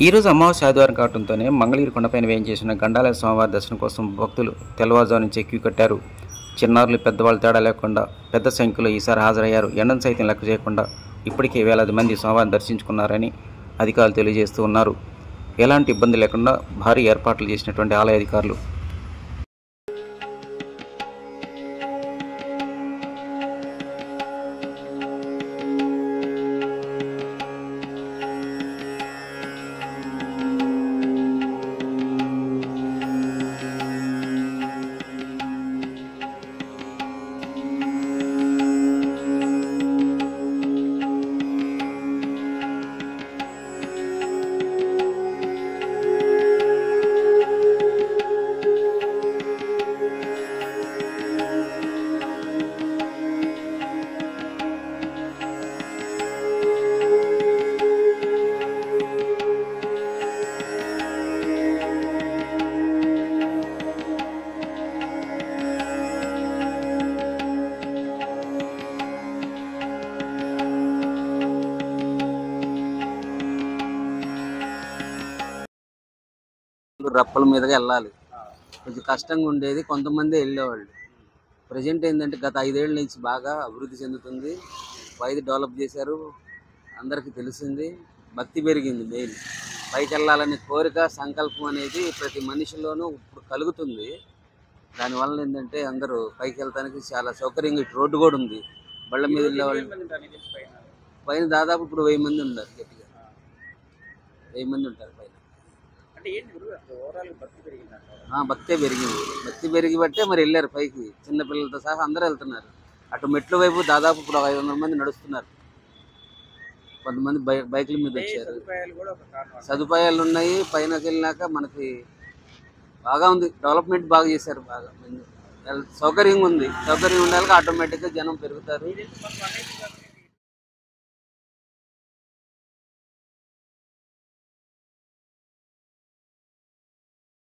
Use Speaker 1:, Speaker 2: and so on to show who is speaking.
Speaker 1: ఈరోజు అమావాస్య ఆదివారం కావడంతోనే మంగళగిరి కొండపైన వేయించేసిన గండాలయ స్వామివారి దర్శనం కోసం భక్తులు తెల్లవారుజాము నుంచి క్యూ కట్టారు. చిన్నారులు పెద్దవాళ్ళు తేడా లేకుండా పెద్ద సంఖ్యలో ఈసారి హాజరయ్యారు. ఎండను సైతం లెక్క చేయకుండా ఇప్పటికే వేలాది మంది స్వామివారిని దర్శించుకున్నారని అధికారులు తెలియజేస్తూ ఉన్నారు. ఎలాంటి ఇబ్బంది లేకుండా భారీ ఏర్పాట్లు చేసినటువంటి ఆలయ అధికారులు.
Speaker 2: రప్పల మీదగా వెళ్ళాలి, కొంచెం కష్టంగా ఉండేది. కొంతమంది వెళ్ళేవాళ్ళు. ప్రజెంట్ ఏంటంటే గత 5 ఏళ్ళ నుంచి బాగా అభివృద్ధి చెందుతుంది. పైది డెవలప్ చేశారు, అందరికీ తెలిసింది. భక్తి పెరిగింది. మెయిన్ పైకి వెళ్ళాలనే కోరిక, సంకల్పం అనేది ప్రతి మనిషిలోనూ ఇప్పుడు కలుగుతుంది. దానివల్ల ఏంటంటే అందరూ పైకి వెళ్తానికి చాలా సౌకర్యంగా ఇటు రోడ్డు కూడా ఉంది. బళ్ళ మీద వెళ్ళేవాళ్ళు పైన దాదాపు ఇప్పుడు 1000 మంది ఉన్నారు. గట్టిగా 1000 మంది ఉంటారు పైన. భక్తే పెరిగింది. భక్తి పెరిగి బట్టే మరి వెళ్ళారు పైకి. చిన్నపిల్లలతో సహా అందరూ వెళ్తున్నారు. అటు మెట్ల వైపు దాదాపు ఇప్పుడు 500 మంది నడుస్తున్నారు. కొంతమంది బైకుల మీద వచ్చారు. సదుపాయాలు ఉన్నాయి. పైనకి వెళ్ళినాక మనకి బాగా ఉంది. డెవలప్మెంట్ బాగా చేశారు. బాగా సౌకర్యంగా ఉంది. సౌకర్యం ఉండాలి. ఆటోమేటిక్గా జనం పెరుగుతారు.